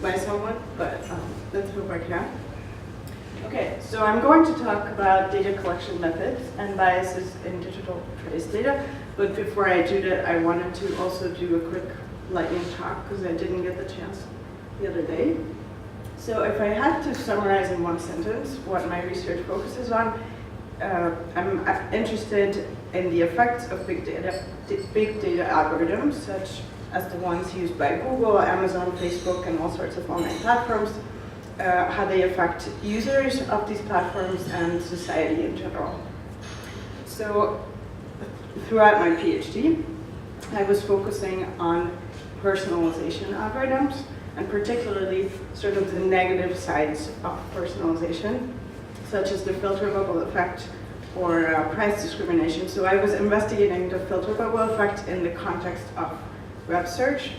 by someone, but let's hope I can. Okay, so I'm going to talk about data collection methods and biases in digital trace data, but before I do that, I wanted to also do a quick lightning talk because I didn't get the chance the other day. So if I had to summarize in one sentence what my research focuses on, I'm interested in the effects of big data algorithms, such as the ones used by Google, Amazon, Facebook, and all sorts of online platforms, how they affect users of these platforms and society in general. So throughout my PhD, I was focusing on personalization algorithms, and particularly sort of the negative sides of personalization, such as the filter bubble effect or price discrimination. So I was investigating the filter bubble effect in the context of web search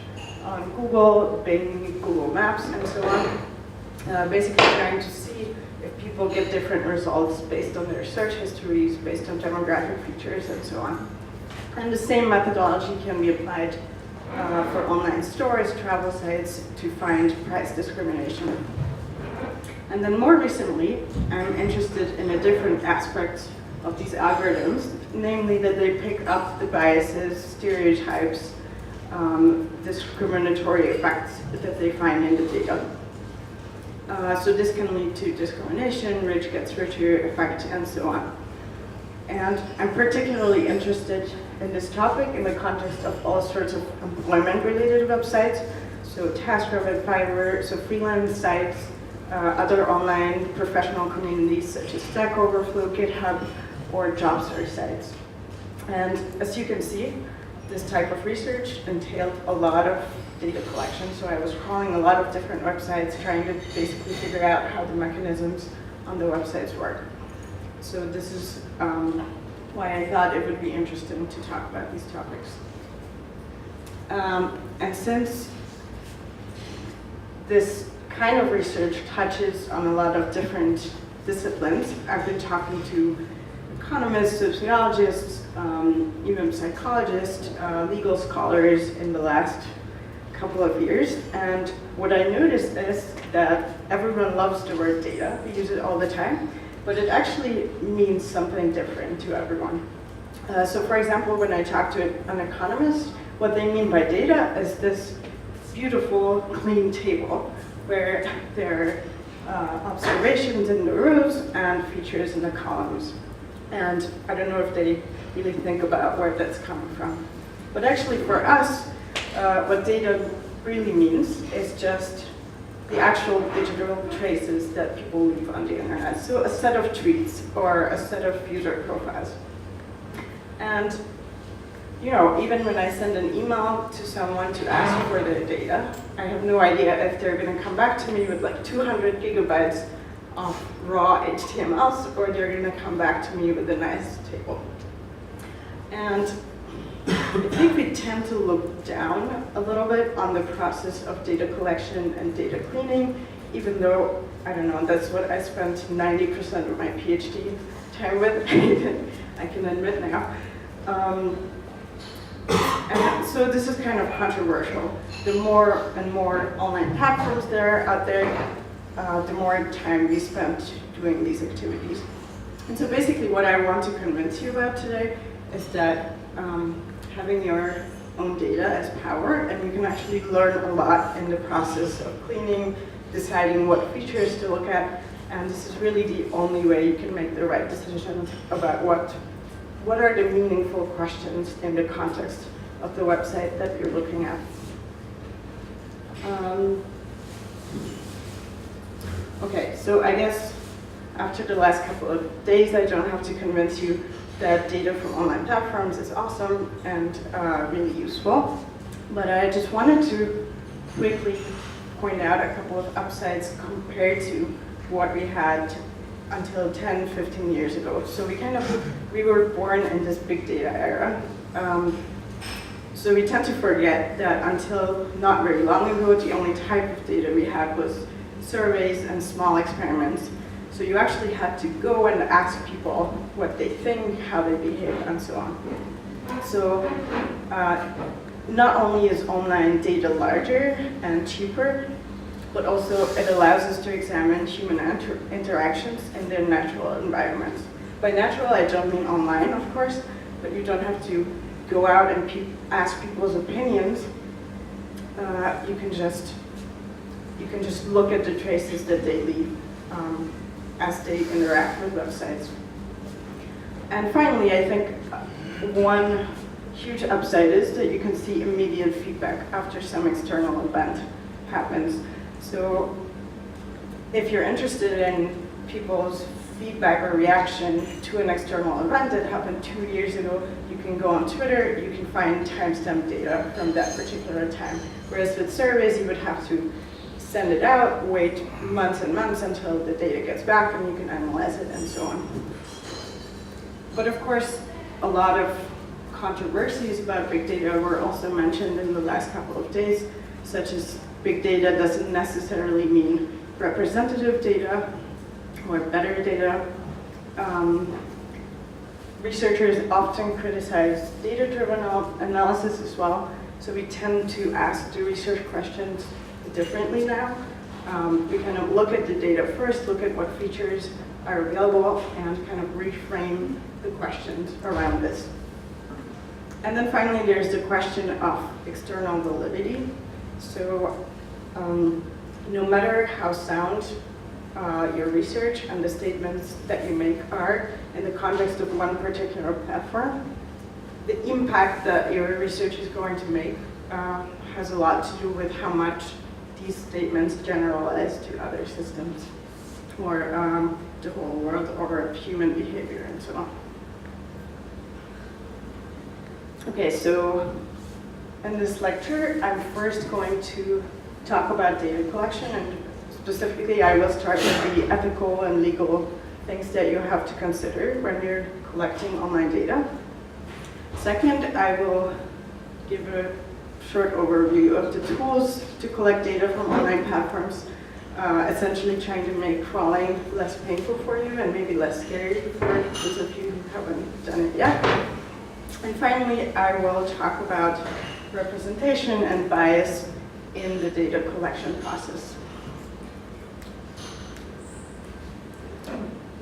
on Google, Bing, Google Maps, and so on. Basically trying to see if people get different results based on their search histories, based on demographic features, and so on. And the same methodology can be applied for online stores, travel sites, to find price discrimination. And then more recently, I'm interested in a different aspect of these algorithms, namely that they pick up the biases, stereotypes, discriminatory effects that they find in the data. So this can lead to discrimination, rich gets richer effect, and so on. And I'm particularly interested in this topic in the context of all sorts of employment-related websites, so TaskRabbit, Fiverr, so freelance sites, other online professional communities such as Stack Overflow, GitHub, or job search sites. And as you can see, this type of research entailed a lot of data collection, so I was crawling a lot of different websites trying to basically figure out how the mechanisms on the websites work. So this is why I thought it would be interesting to talk about these topics. And since this kind of research touches on a lot of different disciplines, I've been talking to economists, sociologists, even psychologists, legal scholars in the last couple of years, and what I noticed is that everyone loves the word data. We use it all the time, but it actually means something different to everyone. So for example, when I talk to an economist, what they mean by data is this beautiful, clean table where there are observations in the rows and features in the columns. And I don't know if they really think about where that's coming from. But actually for us, what data really means is just the actual digital traces that people leave on the internet. So a set of tweets or a set of user profiles. And you know, even when I send an email to someone to ask for their data, I have no idea if they're going to come back to me with like 200 gigabytes of raw HTMLs, or they're going to come back to me with a nice table. And I think we tend to look down a little bit on the process of data collection and data cleaning, even though, I don't know, that's what I spent 90% of my PhD time with, I can admit now. And so this is kind of controversial. The more and more online platforms there are out there, the more time we spend doing these activities. And so basically what I want to convince you about today is that having your own data is power, and you can actually learn a lot in the process of cleaning, deciding what features to look at, and this is really the only way you can make the right decisions about what are the meaningful questions in the context of the website that you're looking at. Okay, so I guess after the last couple of days, I don't have to convince you that data from online platforms is awesome and really useful. But I just wanted to quickly point out a couple of upsides compared to what we had until 10, 15 years ago. So we were born in this big data era. So we tend to forget that until not very long ago, the only type of data we had was surveys and small experiments. So you actually had to go and ask people what they think, how they behave, and so on. So not only is online data larger and cheaper, but also it allows us to examine human interactions in their natural environments. By natural, I don't mean online, of course, but you don't have to go out and ask people's opinions. You can just look at the traces that they leave as they interact with websites. And finally, I think one huge upside is that you can see immediate feedback after some external event happens. So if you're interested in people's feedback or reaction to an external event that happened 2 years ago, you can go on Twitter, you can find timestamp data from that particular time. Whereas with surveys, you would have to send it out, wait months and months until the data gets back, and you can analyze it and so on. But of course, a lot of controversies about big data were also mentioned in the last couple of days, such as big data doesn't necessarily mean representative data or better data. Researchers often criticize data-driven analysis as well, so we tend to ask the research questions differently now. We kind of look at the data first, look at what features are available, and kind of reframe the questions around this. And then finally, there's the question of external validity. So no matter how sound your research and the statements that you make are in the context of one particular platform, the impact that your research is going to make has a lot to do with how much these statements generalize to other systems or the whole world or human behavior and so on. Okay, so in this lecture, I'm first going to talk about data collection, and specifically I will start with the ethical and legal things that you have to consider when you're collecting online data. Second, I will give a short overview of the tools to collect data from online platforms, essentially trying to make crawling less painful for you and maybe less scary for those of you who haven't done it yet. And finally, I will talk about representation and bias in the data collection process.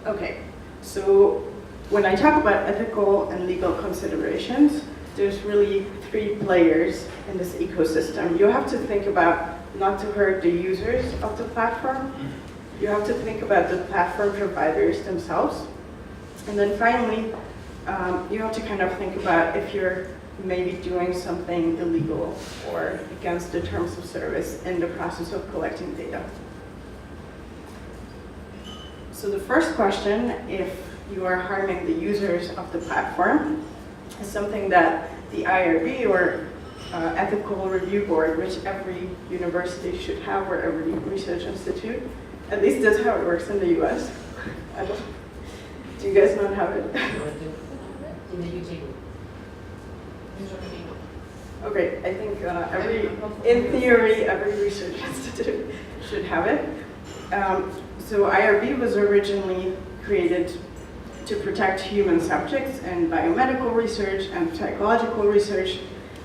Okay, so when I talk about ethical and legal considerations, there's really 3 players in this ecosystem. You have to think about not to hurt the users of the platform. You have to think about the platform providers themselves. And then finally, you have to kind of think about if you're maybe doing something illegal or against the terms of service in the process of collecting data. So the first question, if you are harming the users of the platform, is something that the IRB or Ethical Review Board, which every university should have or every research institute, at least that's how it works in the US. Do you guys not have it? In the UK. Okay, I think in theory, every research institute should have it. So IRB was originally created to protect human subjects in biomedical research and psychological research,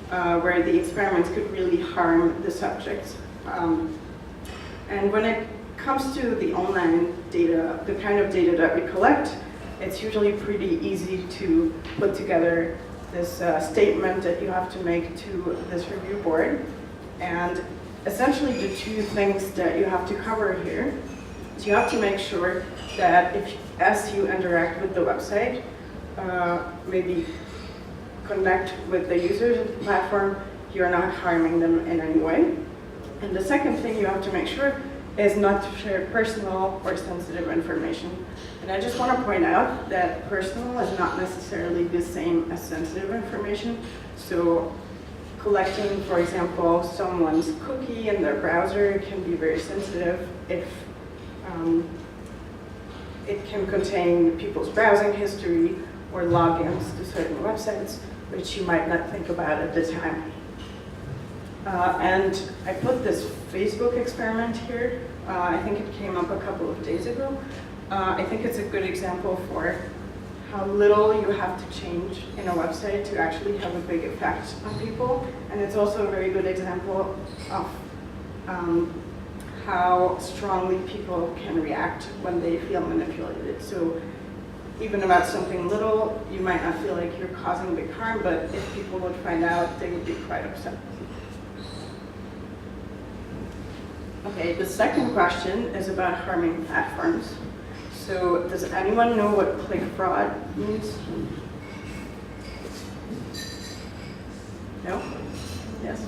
where the experiments could really harm the subjects. And when it comes to the online data, the kind of data that we collect, it's usually pretty easy to put together this statement that you have to make to this review board. And essentially the 2 things that you have to cover here is you have to make sure that as you interact with the website, maybe connect with the users of the platform, you're not harming them in any way. And the second thing you have to make sure is not to share personal or sensitive information. And I just want to point out that personal is not necessarily the same as sensitive information. So collecting, for example, someone's cookie in their browser can be very sensitive if it can contain people's browsing history or logins to certain websites, which you might not think about at the time. And I put this Facebook experiment here. I think it came up a couple of days ago. I think it's a good example for how little you have to change in a website to actually have a big effect on people. And it's also a very good example of how strongly people can react when they feel manipulated. So even about something little, you might not feel like you're causing big harm, but if people would find out, they would be quite upset. Okay, the second question is about harming platforms. So does anyone know what click fraud means? No? Yes?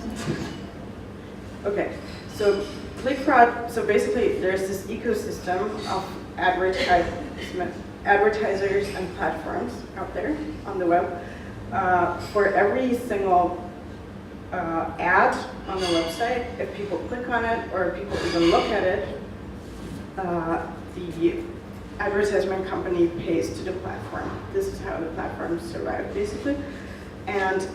Okay, so click fraud, so basically there's this ecosystem of advertisers and platforms out there on the web. For every single ad on the website, if people click on it or people even look at it, the advertisement company pays to the platform. This is how the platforms survive, basically. And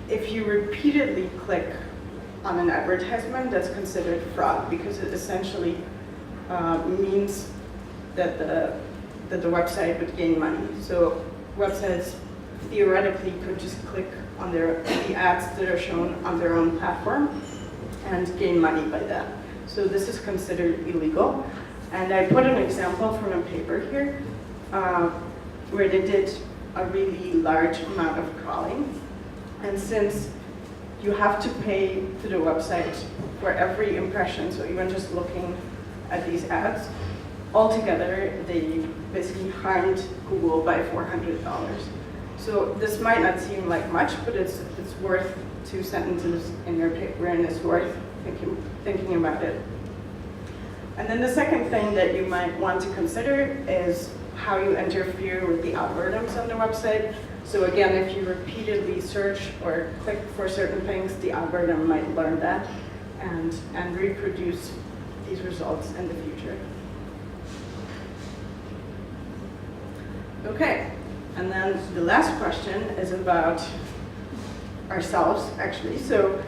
if you repeatedly click on an advertisement, that's considered fraud because it essentially means that the website would gain money. So websites theoretically could just click on the ads that are shown on their own platform and gain money by that. So this is considered illegal. And I put an example from a paper here where they did a really large amount of crawling. And since you have to pay to the website for every impression, so even just looking at these ads, altogether they basically harmed Google by $400. So this might not seem like much, but it's worth 2 sentences in your paper, and it's worth thinking about it. And then the second thing that you might want to consider is how you interfere with the algorithms on the website. So again, if you repeatedly search or click for certain things, the algorithm might learn that and reproduce these results in the future. Okay, and then the last question is about ourselves, actually. So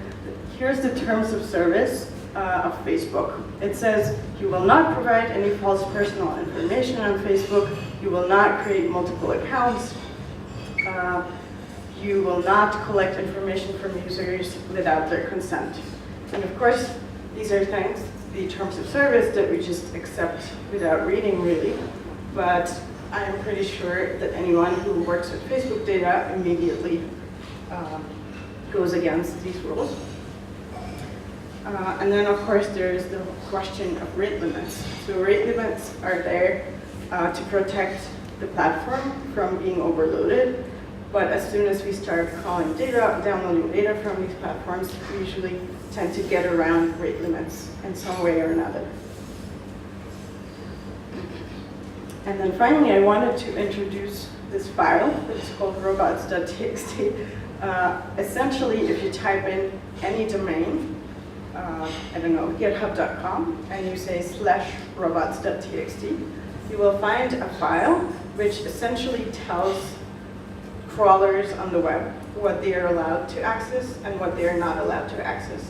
here's the terms of service of Facebook. It says, you will not provide any false personal information on Facebook. You will not create multiple accounts. You will not collect information from users without their consent. And of course, these are things, the terms of service, that we just accept without reading, really. But I'm pretty sure that anyone who works with Facebook data immediately goes against these rules. And then, of course, there's the question of rate limits. So rate limits are there to protect the platform from being overloaded. But as soon as we start calling data, downloading data from these platforms, we usually tend to get around rate limits in some way or another. And then finally, I wanted to introduce this file that's called robots.txt. Essentially, if you type in any domain, I don't know, github.com, and you say /robots.txt, you will find a file which essentially tells crawlers on the web what they are allowed to access and what they are not allowed to access.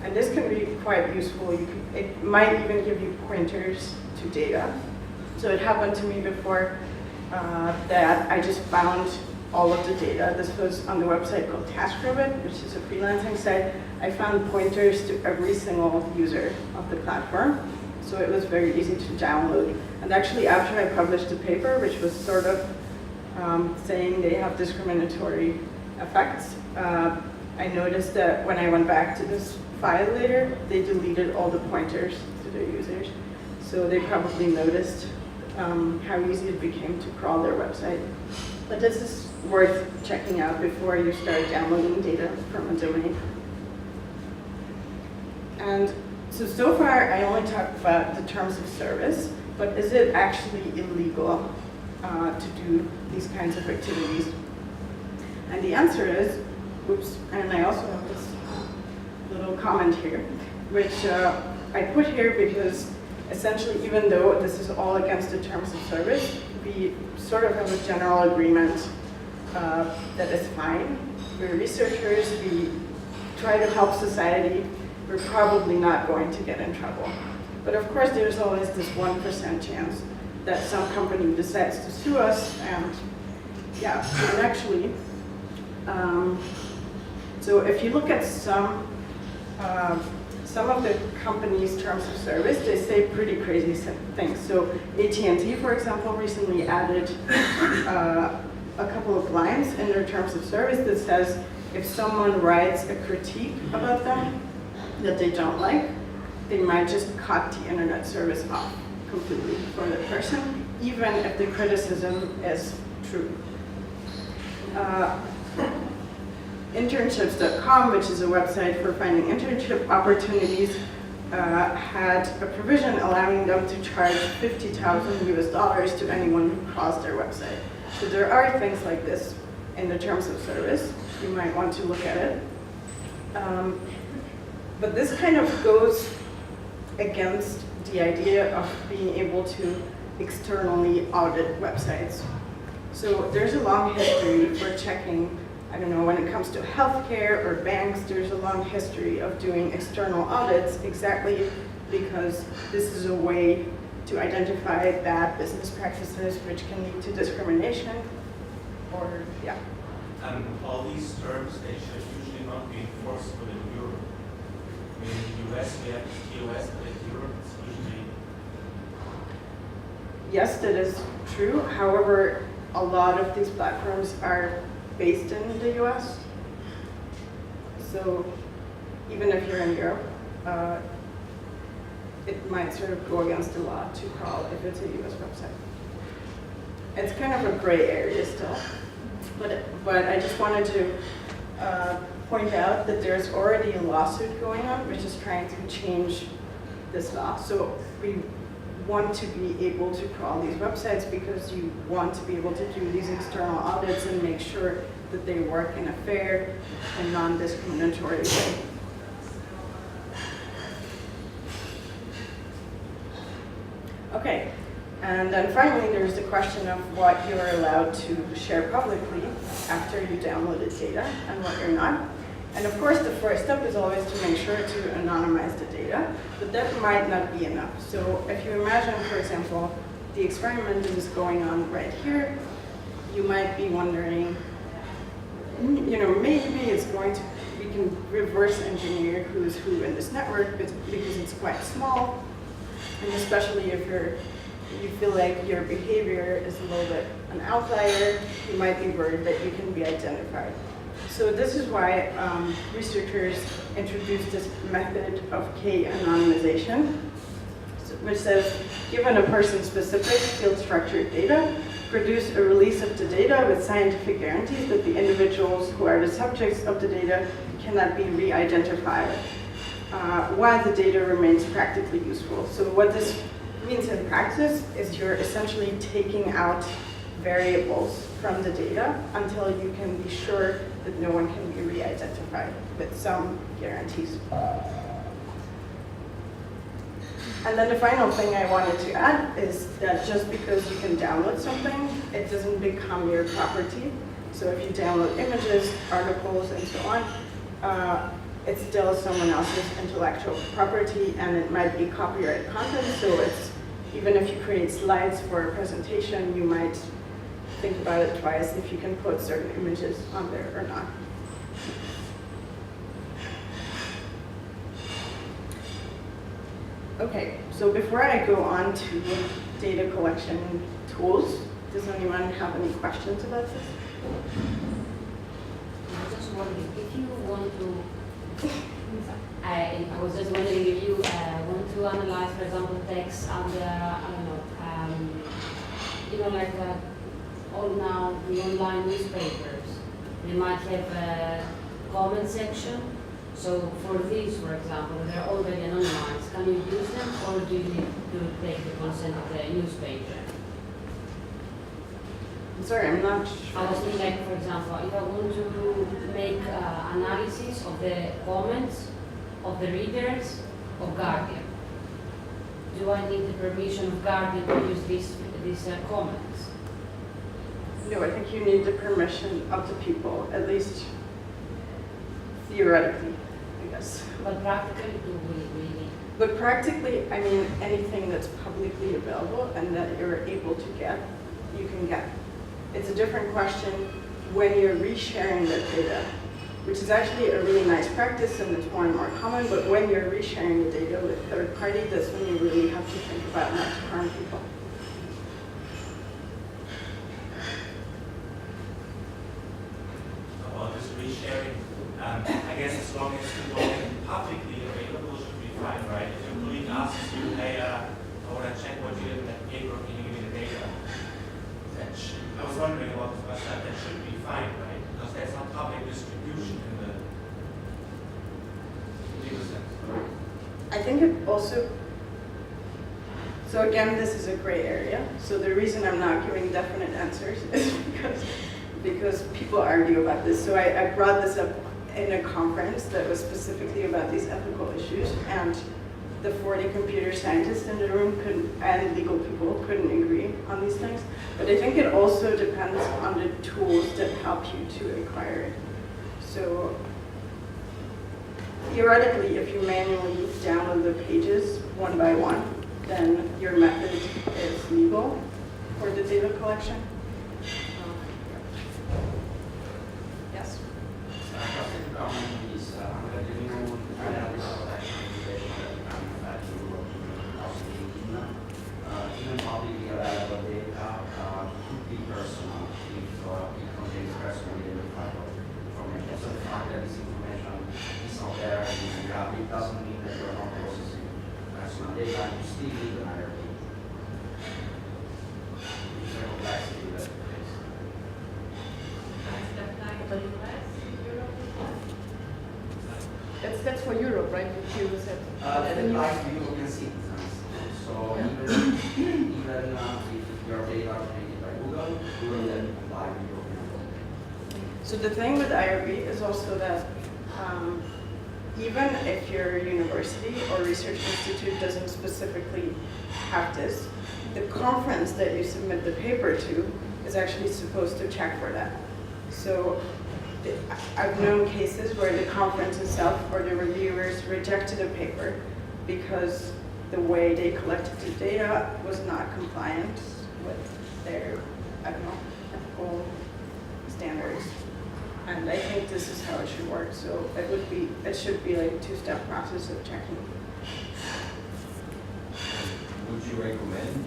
And this can be quite useful. It might even give you pointers to data. So it happened to me before that I just found all of the data. This was on the website called TaskRabbit, which is a freelancing site. I found pointers to every single user of the platform. So it was very easy to download. And actually, after I published the paper, which was sort of saying they have discriminatory effects, I noticed that when I went back to this file later, they deleted all the pointers to their users. So they probably noticed how easy it became to crawl their website. But this is worth checking out before you start downloading data from a domain. And so far I only talked about the terms of service, but is it actually illegal to do these kinds of activities? And the answer is, oops, and I also have this little comment here, which I put here because essentially, even though this is all against the terms of service, we sort of have a general agreement that is fine. We're researchers, we try to help society, we're probably not going to get in trouble. But of course, there's always this 1% chance that some company decides to sue us, and yeah, and actually, so if you look at some of the company's terms of service, they say pretty crazy things. So AT&T, for example, recently added a couple of lines in their terms of service that says if someone writes a critique about them that they don't like, they might just cut the internet service off completely for the person, even if the criticism is true. Internships.com, which is a website for finding internship opportunities, had a provision allowing them to charge $50,000 to anyone who crawls their website. So there are things like this in the terms of service. You might want to look at it. But this kind of goes against the idea of being able to externally audit websites. So there's a long history for checking, I don't know, when it comes to healthcare or banks, there's a long history of doing external audits exactly because this is a way to identify bad business practices which can lead to discrimination or, yeah. And all these terms, they should usually not be enforceable in Europe. I mean, in the US, we have TOS, but in Europe, it's usually... Yes, that is true. However, a lot of these platforms are based in the US. So even if you're in Europe, it might sort of go against the law to crawl if it's a US website. It's kind of a gray area still. But I just wanted to point out that there's already a lawsuit going on which is trying to change this law. So we want to be able to crawl these websites because you want to be able to do these external audits and make sure that they work in a fair and non-discriminatory way. Okay, and then finally there's the question of what you're allowed to share publicly after you downloaded data and what you're not. And of course the first step is always to make sure to anonymize the data, but that might not be enough. So if you imagine, for example, the experiment is going on right here, you might be wondering, you know, maybe it's going to, we can reverse engineer who's who in this network because it's quite small, and especially if you feel like your behavior is a little bit an outlier, you might be worried that you can be identified. So this is why researchers introduced this method of k-anonymization, which says, given a person-specific field-structured data, produce a release of the data with scientific guarantees that the individuals who are the subjects of the data cannot be re-identified, while the data remains practically useful. So what this means in practice is you're essentially taking out variables from the data until you can be sure that no one can be re-identified with some guarantees. And then the final thing I wanted to add is that just because you can download something, it doesn't become your property. So if you download images, articles, and so on, it's still someone else's intellectual property, and it might be copyrighted content. So it's, even if you create slides for a presentation, you might think about it twice if you can put certain images on there or not. Okay, so before I go on to data collection tools, does anyone have any questions about this? I was just wondering if you want to. I was just wondering if you want to analyze, for example, text under, I don't know, like all now the online newspapers, they might have a comment section. So for these, for example, they're already anonymized. Can you use them, or do you need to take the consent of the newspaper? I'm sorry, I'm not sure. I was thinking, like, for example, if I want to make analysis of the comments of the readers of Guardian, do I need the permission of Guardian to use these comments? No, I think you need the permission of the people, at least theoretically, I guess. But practically, do we really? But practically, I mean, anything that's publicly available and that you're able to get, you can get. It's a different question when you're resharing that data, which is actually a really nice practice and it's more and more common, but when you're resharing the data with third party, that's when you really have to think about not to harm people. About this resharing, I guess as long as the domain publicly available should be fine, right? If your colleague asks you, hey, I want to check what you did in that paper, can you give me the data? I was wondering about this myself, that should be fine, right? Because that's not public distribution in the legal sense. I think it also, so again, this is a gray area. So the reason I'm not giving definite answers is because people argue about this. So I brought this up in a conference that was specifically about these ethical issues, and the 40 computer scientists in the room and legal people couldn't agree on these things. But I think it also depends on the tools that help you to acquire it. So theoretically, if you manually download the pages one by one, then your method is legal for the data collection. Yes? Even publicly available data could be personal if it contains personally identifiable information. So the fact that this information is not there and you have it doesn't mean that you're not processing personal data. You still need an IRB. It's a complexity that it is. That's for Europe, right? You said. Like European citizens. So even if your data are created by Google, Google then apply the European law. So the thing with IRB is also that even if your university or research institute doesn't specifically have this, the conference that you submit the paper to is actually supposed to check for that. So I've known cases where the conference itself or the reviewers rejected a paper because the way they collected the data was not compliant with their, I don't know, ethical standards. And I think this is how it should work. So it should be like a two-step process of checking. Would you recommend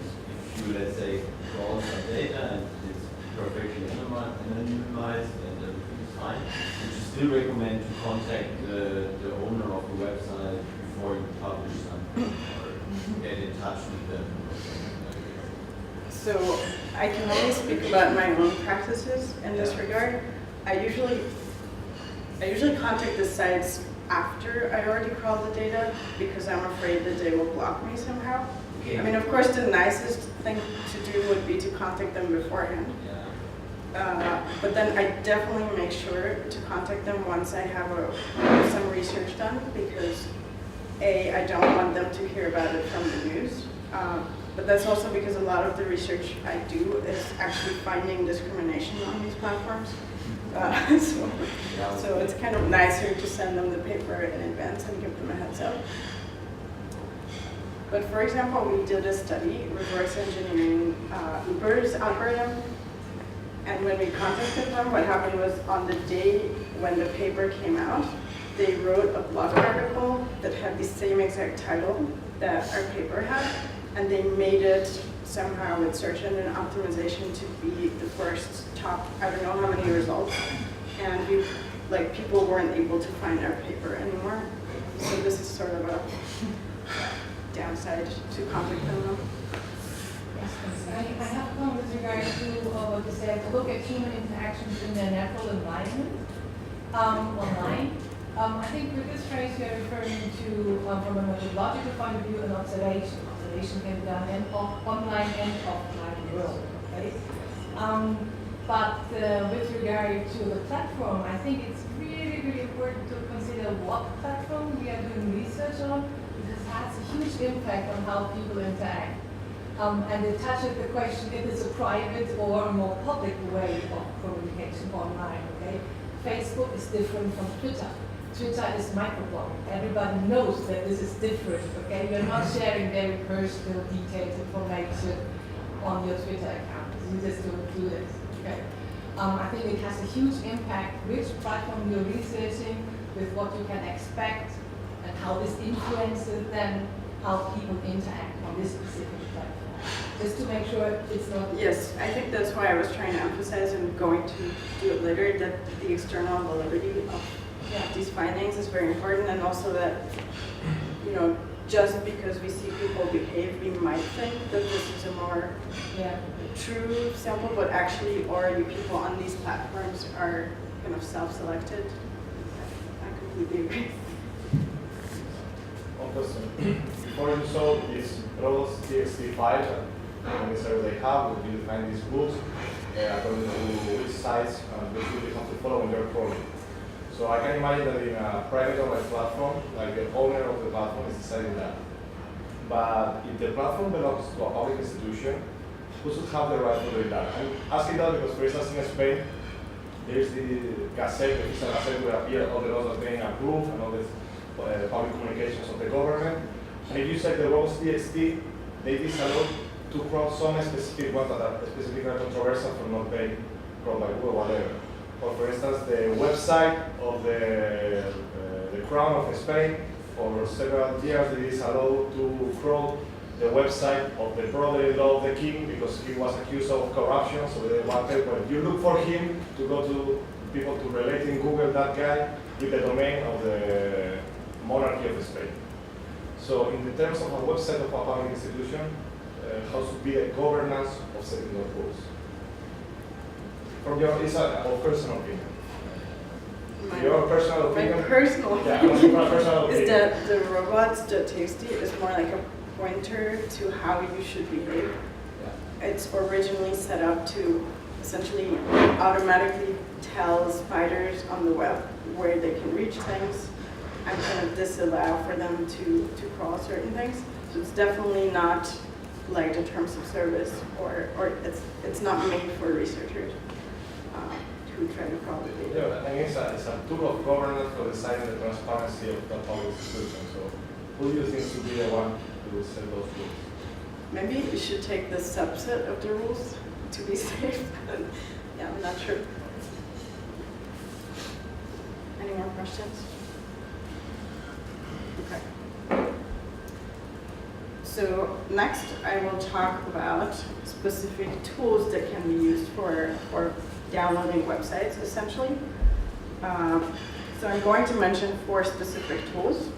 if you, let's say, draw some data and it's perfectly anonymized and everything is fine, would you still recommend to contact the owner of the website before you publish something or get in touch with them? So I can only speak about my own practices in this regard. I usually contact the sites after I already crawled the data because I'm afraid that they will block me somehow. Okay. I mean, of course, the nicest thing to do would be to contact them beforehand. But then I definitely make sure to contact them once I have some research done because I don't want them to hear about it from the news. But that's also because a lot of the research I do is actually finding discrimination on these platforms. So it's kind of nicer to send them the paper in advance and give them a heads up. But for example, we did a study reverse engineering Uber's algorithm. And when we contacted them, what happened was on the day when the paper came out, they wrote a blog article that had the same exact title that our paper had. And they made it somehow with search engine optimization to be the first top, I don't know how many results. And people weren't able to find our paper anymore. So this is sort of a downside to contact them. I have a comment with regard to what you said, to look at human interactions in their natural environment online. I think with this phrase we are referring to, from a methodological point of view, an observation. Observation can be done online and offline world. Okay? But with regard to the platform, I think it's really, really important to consider what platform we are doing research on, because it has a huge impact on how people interact. And it touches the question if it's a private or a more public way of communication online. Okay, Facebook is different from Twitter. Twitter is microblogging. Everybody knows that this is different, okay? You're not sharing very personal, detailed information on your Twitter account. You just don't do this, okay? I think it has a huge impact which platform you're researching, with what you can expect, and how this influences then how people interact on this specific platform. Just to make sure it's not... Yes, I think that's why I was trying to emphasize, and going to do it later, that the external validity of these findings is very important, and also that, you know, just because we see people behave, we might think that this is a more true sample, but actually already people on these platforms are kind of self-selected. I completely agree. One question. Before you saw this roles.txt file, and the server they have, you define these rules according to which sites which you have to follow in your coding. So I can imagine that in a private online platform, like the owner of the platform is deciding that. But if the platform belongs to a public institution, who should have the right to do that? I'm asking that because, for instance, in Spain, there's the Gazette, the official Gazette where appear all the laws that are being approved and all the public communications of the government. And if you check the roles.txt, they disallow to crawl some specific ones that are specifically controversial for not being crawled by Google or whatever. Or for instance, the website of the Crown of Spain, for several years they disallowed to crawl the website of the brother-in-law of the king because he was accused of corruption. So they wanted, when you look for him, to go to people to relate in Google that guy with the domain of the monarchy of Spain. So in the terms of a website of a public institution, how should be the governance of setting those rules? From your, it's a personal opinion. Your personal opinion? My personal Yeah, opinion my personal opinion. is that the robots.txt is more like a pointer to how you should behave. Yeah. It's originally set up to essentially automatically tell spiders on the web where they can reach things and kind of disallow for them to crawl certain things. So it's definitely not like the terms of service, or it's not made for researchers who try to crawl the data. Yeah, I think it's a tool of governance for deciding the transparency of the public institution. So who do you think should be the one who will set those rules? Maybe we should take the subset of the rules to be safe. Yeah, I'm not sure. Any more questions? Okay. So next I will talk about specific tools that can be used for downloading websites, essentially. So I'm going to mention 4 specific tools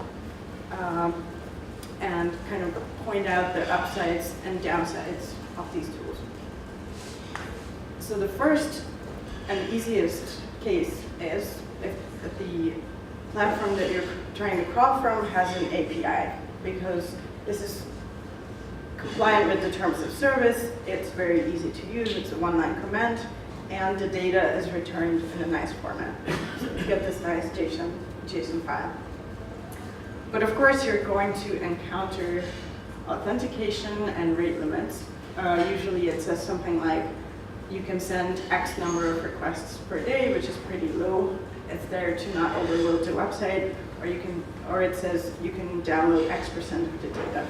and kind of point out the upsides and downsides of these tools. So the first and easiest case is if the platform that you're trying to crawl from has an API, because this is compliant with the terms of service, it's very easy to use, it's a one-line command, and the data is returned in a nice format. So you get this nice JSON file. But of course, you're going to encounter authentication and rate limits. Usually it says something like, you can send X number of requests per day, which is pretty low. It's there to not overload the website, or it says you can download X% of the data.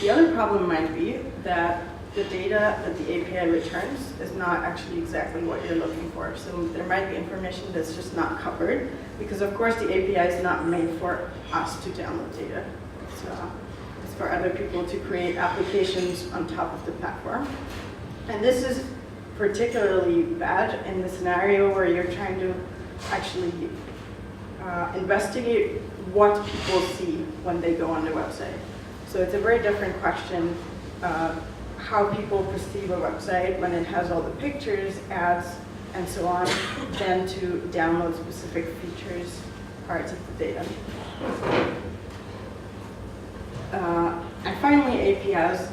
The other problem might be that the data that the API returns is not actually exactly what you're looking for. So there might be information that's just not covered, because of course the API is not made for us to download data. It's for other people to create applications on top of the platform. And this is particularly bad in the scenario where you're trying to actually investigate what people see when they go on the website. So it's a very different question how people perceive a website when it has all the pictures, ads, and so on, than to download specific features, parts of the data. And finally, APIs.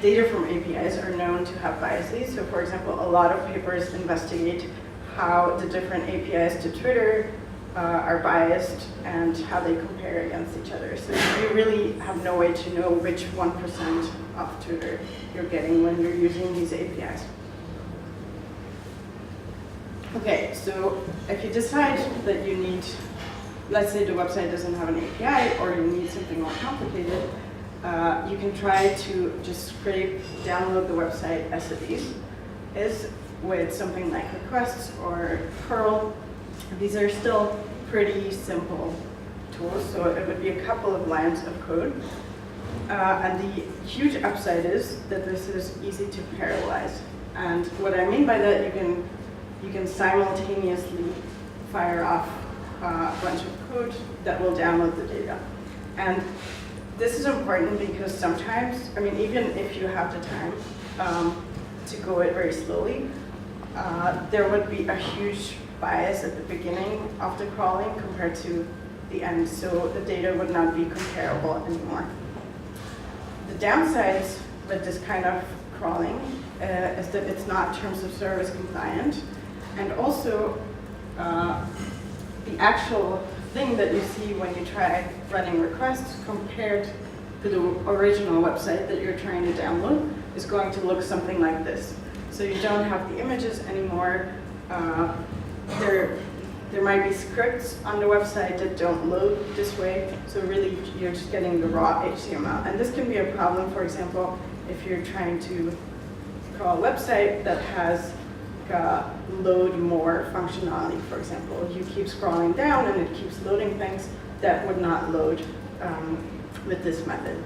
Data from APIs are known to have biases. So for example, a lot of papers investigate how the different APIs to Twitter are biased and how they compare against each other. So you really have no way to know which 1% of Twitter you're getting when you're using these APIs. Okay, so if you decide that you need, let's say the website doesn't have an API or you need something more complicated, you can try to just scrape, download the website as it is with something like requests or Perl. These are still pretty simple tools, so it would be a couple of lines of code. And the huge upside is that this is easy to parallelize. And what I mean by that, you can simultaneously fire off a bunch of code that will download the data. And this is important because sometimes, I mean, even if you have the time to go it very slowly, there would be a huge bias at the beginning of the crawling compared to the end, so the data would not be comparable anymore. The downsides with this kind of crawling is that it's not terms of service compliant, and also the actual thing that you see when you try running requests compared to the original website that you're trying to download is going to look something like this. So you don't have the images anymore. There might be scripts on the website that don't load this way. So really, you're just getting the raw HTML. And this can be a problem, for example, if you're trying to crawl a website that has load more functionality, for example. You keep scrolling down and it keeps loading things that would not load with this method.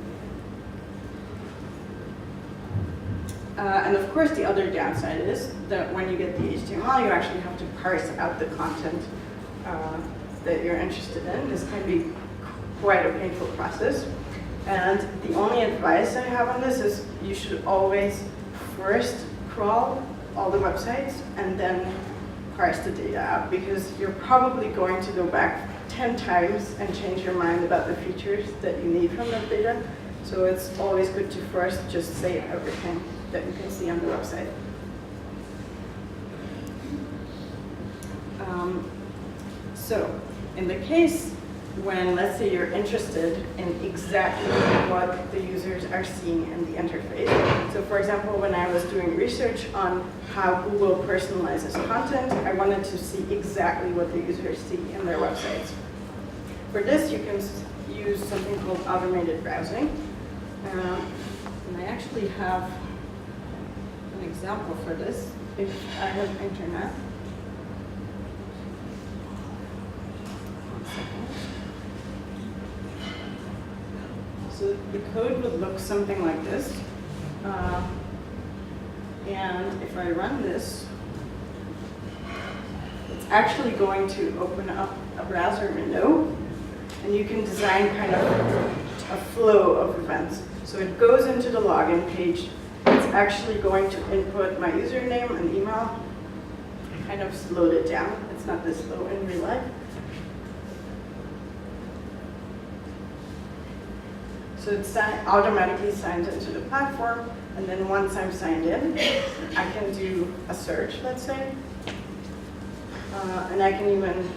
And of course, the other downside is that when you get the HTML, you actually have to parse out the content that you're interested in. This can be quite a painful process. And the only advice I have on this is you should always first crawl all the websites and then parse the data out, because you're probably going to go back 10 times and change your mind about the features that you need from that data. So it's always good to first just save everything that you can see on the website. So in the case when, let's say, you're interested in exactly what the users are seeing in the interface. So for example, when I was doing research on how Google personalizes content, I wanted to see exactly what the users see in their websites. For this, you can use something called automated browsing. And I actually have an example for this, if I have internet. So the code would look something like this. And if I run this, it's actually going to open up a browser window. And you can design kind of a flow of events. So it goes into the login page. It's actually going to input my username and email, kind of slowed it down. It's not this slow in real life. So it automatically signs into the platform, and then once I'm signed in, I can do a search, let's say, and I can even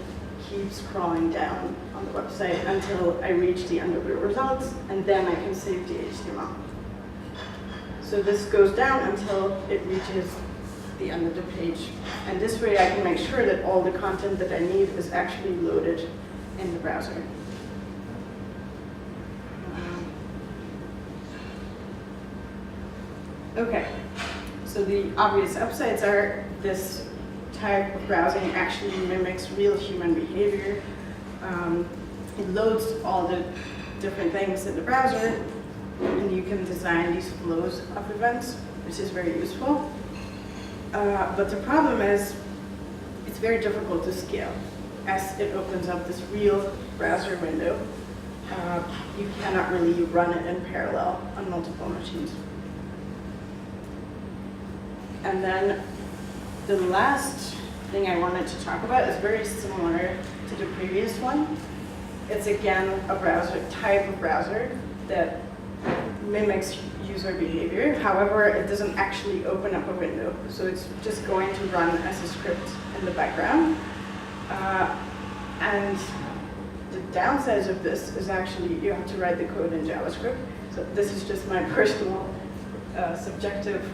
keep scrolling down on the website until I reach the end of the results, and then I can save the HTML. So this goes down until it reaches the end of the page, and this way I can make sure that all the content that I need is actually loaded in the browser. Okay, so the obvious upsides are this type of browsing actually mimics real human behavior. It loads all the different things in the browser, and you can design these flows of events, which is very useful. But the problem is, it's very difficult to scale. As it opens up this real browser window, you cannot really run it in parallel on multiple machines. And then the last thing I wanted to talk about is very similar to the previous one. It's again a browser type of browser that mimics user behavior. However, it doesn't actually open up a window. So it's just going to run as a script in the background. And the downsides of this is actually you have to write the code in JavaScript. So this is just my personal subjective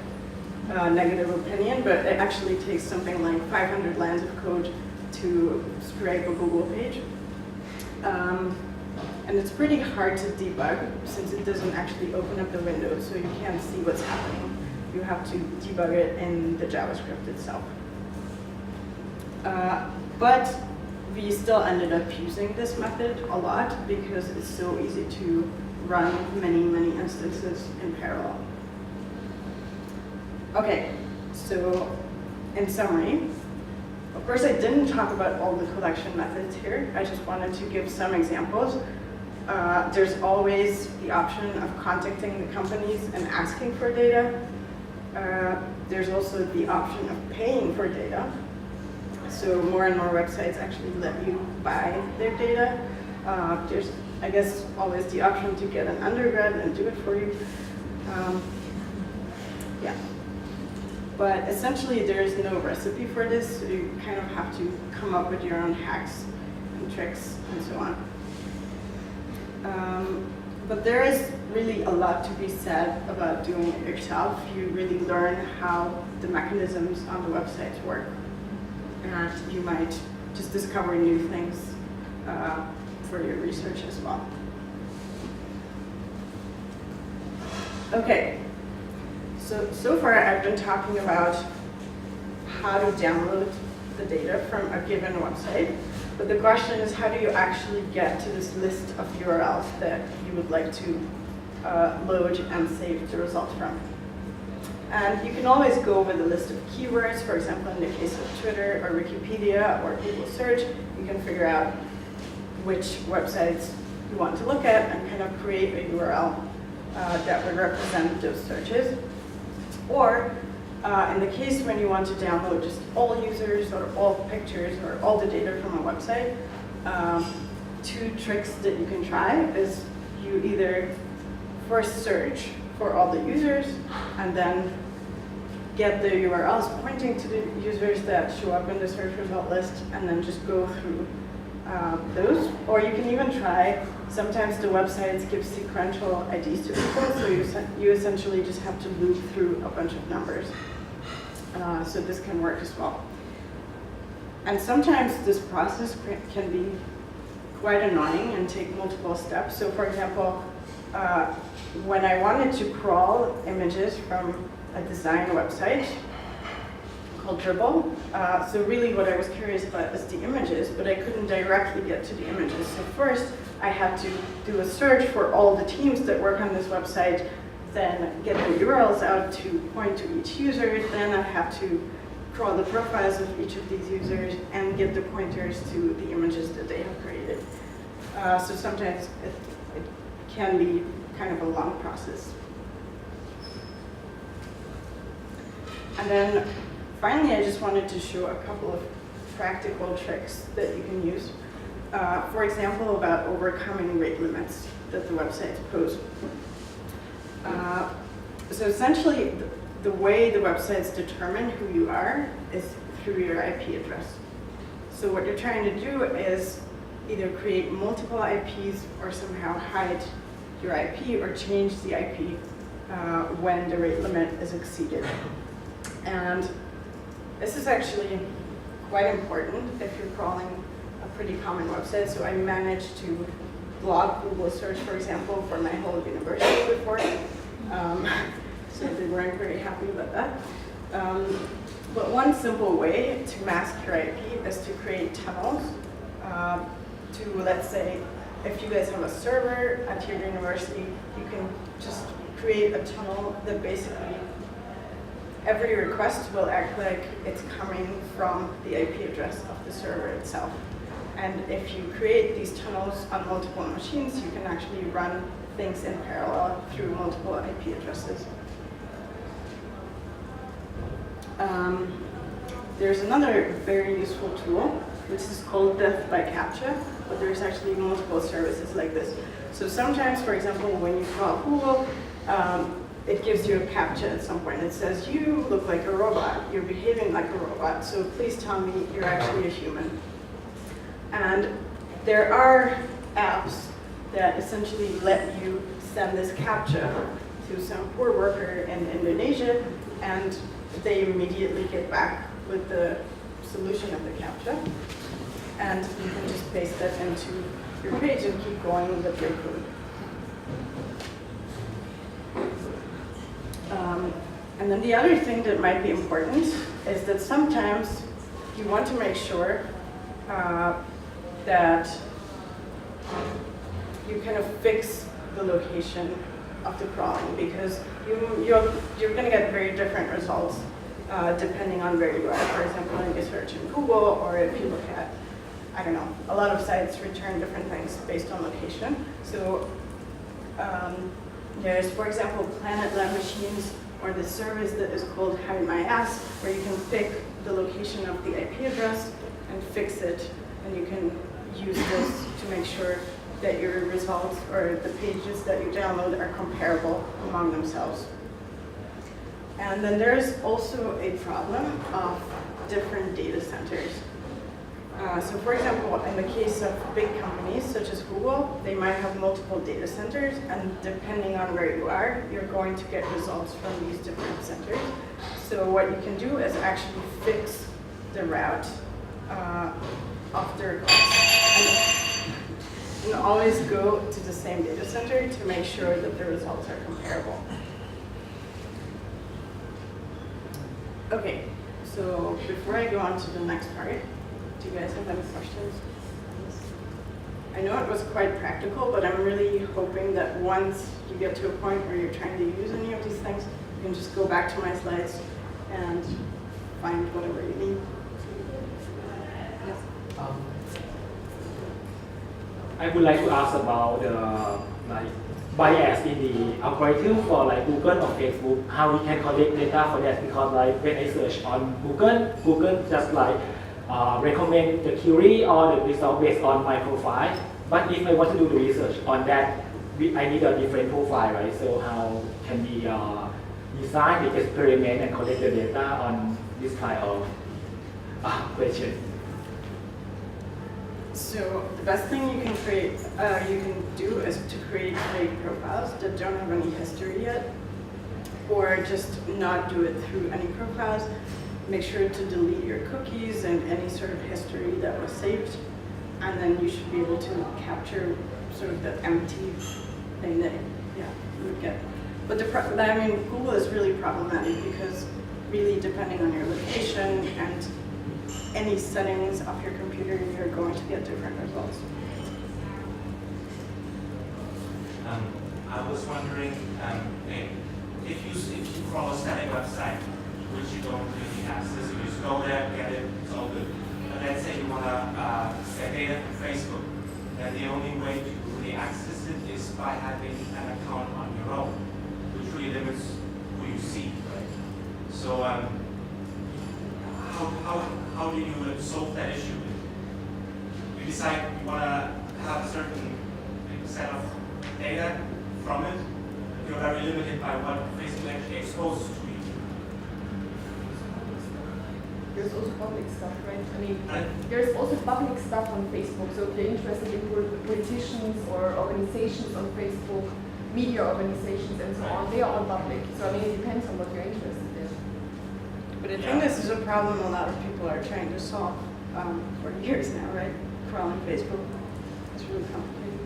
negative opinion, but it actually takes something like 500 lines of code to scrape a Google page. And it's pretty hard to debug since it doesn't actually open up the window, so you can't see what's happening. You have to debug it in the JavaScript itself. But we still ended up using this method a lot because it's so easy to run many instances in parallel. Okay, so in summary, of course I didn't talk about all the collection methods here. I just wanted to give some examples. There's always the option of contacting the companies and asking for data. There's also the option of paying for data. So more and more websites actually let you buy their data. There's, I guess, always the option to get an undergrad and do it for you. Yeah. But essentially, there is no recipe for this, so you kind of have to come up with your own hacks and tricks and so on. But there is really a lot to be said about doing it yourself. You really learn how the mechanisms on the websites work. And you might just discover new things for your research as well. Okay, so far I've been talking about how to download the data from a given website, but the question is, how do you actually get to this list of URLs that you would like to load and save the results from? And you can always go with a list of keywords. For example, in the case of Twitter or Wikipedia or Google search, you can figure out which websites you want to look at and kind of create a URL that would represent those searches. Or in the case when you want to download just all users or all pictures or all the data from a website, two tricks that you can try is you either first search for all the users and then get the URLs pointing to the users that show up in the search result list and then just go through those. Or you can even try, sometimes the websites give sequential IDs to people, so you essentially just have to loop through a bunch of numbers. So this can work as well. And sometimes this process can be quite annoying and take multiple steps. So for example, when I wanted to crawl images from a design website called Dribble, so really what I was curious about is the images, but I couldn't directly get to the images. So first I had to do a search for all the teams that work on this website, then get the URLs out to point to each user, then I had to crawl the profiles of each of these users and get the pointers to the images that they have created. So sometimes it can be kind of a long process. And then finally, I just wanted to show a couple of practical tricks that you can use. For example, about overcoming rate limits that the websites pose. So essentially, the way the websites determine who you are is through your IP address. So what you're trying to do is either create multiple IPs or somehow hide your IP or change the IP when the rate limit is exceeded. And this is actually quite important if you're crawling a pretty common website. So I managed to block Google search, for example, for my whole university before. So they weren't very happy about that. But one simple way to mask your IP is to create tunnels to, let's say, if you guys have a server at your university, you can just create a tunnel that basically every request will act like it's coming from the IP address of the server itself. And if you create these tunnels on multiple machines, you can actually run things in parallel through multiple IP addresses. There's another very useful tool, which is called Death by Captcha, but there's actually multiple services like this. So sometimes, for example, when you call Google, it gives you a CAPTCHA at some point. It says, you look like a robot, you're behaving like a robot, so please tell me you're actually a human. And there are apps that essentially let you send this CAPTCHA to some poor worker in Indonesia, and they immediately get back with the solution of the Captcha. And you can just paste that into your page and keep going with your code. And then the other thing that might be important is that sometimes you want to make sure that you kind of fix the location of the crawling, because you're going to get very different results depending on where you are. For example, when you search in Google, or if you look at, I don't know, a lot of sites return different things based on location. So there's, for example, Planet Lab Machines, or the service that is called Hide My Ass, where you can pick the location of the IP address and fix it, and you can use this to make sure that your results or the pages that you download are comparable among themselves. And then there's also a problem of different data centers. So for example, in the case of big companies such as Google, they might have multiple data centers, and depending on where you are, you're going to get results from these different centers. So what you can do is actually fix the route of the request. And always go to the same data center to make sure that the results are comparable. Okay, so before I go on to the next part, do you guys have any questions? I know it was quite practical, but I'm really hoping that once you get to a point where you're trying to use any of these things, you can just go back to my slides and find whatever you need. Yes. I would like to ask about the bias in the algorithm for Google or Facebook, how we can collect data for that, because when I search on Google just recommend the query or the result based on my profile. But if I want to do the research on that, I need a different profile, right? So how can we design the experiment and collect the data on this kind of question? So the best thing you can do is to create fake profiles that don't have any history yet, or just not do it through any profiles. Make sure to delete your cookies and any sort of history that was saved, and then you should be able to capture sort of the empty thing that you would get. But Google is really problematic, because really depending on your location and any settings of your computer, you're going to get different results. I was wondering, if you crawl a static website, which you don't really access, you just go there, get it, it's all good. But let's say you want to get data from Facebook, then the only way to really access it is by having an account on your own, which really limits who you see, right? So how do you solve that issue? You decide you want to have a certain set of data from it, but you're very limited by what Facebook actually exposes to you. There's also public stuff, right? I mean, there's also public stuff on Facebook. So if you're interested in politicians or organizations on Facebook, media organizations and so on, they are all public. So I mean, it depends on what you're interested in. But I think this is a problem a lot of people are trying to solve for years now, right? Crawling Facebook is really complicated,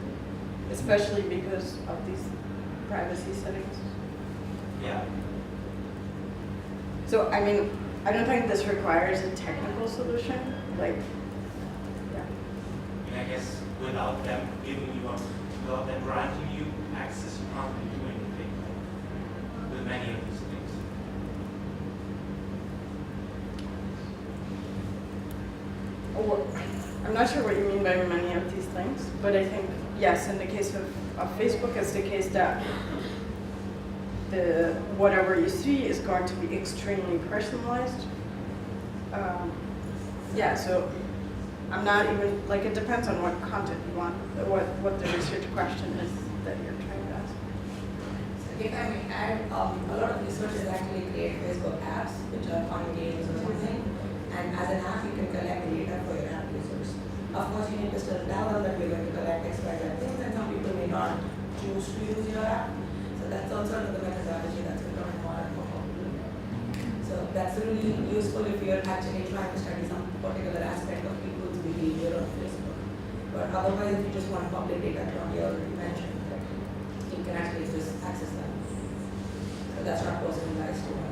especially because of these privacy settings. Yeah. So I mean, I don't think this requires a technical solution. I guess without them without them granting you access, you can't really do anything with many of these things. I'm not sure what you mean by many of these things, but I think, yes, in the case of Facebook, it's the case that whatever you see is going to be extremely personalized. So I'm not even, it depends on what content you want, what the research question is that you're trying to ask. If I may add, a lot of researchers actually create Facebook apps, which are fun games or something. And as an app, you can collect the data for your app users. Of course, you need to still tell them that you're going to collect XYZ things, and some people may not choose to use your app. So that's concerned with the methodology, that's becoming more and more popular. So that's really useful if you're actually trying to study some particular aspect of people's behavior on Facebook. But otherwise, if you just want public data, you already mentioned that you can actually just access that. So that's not personalized to one.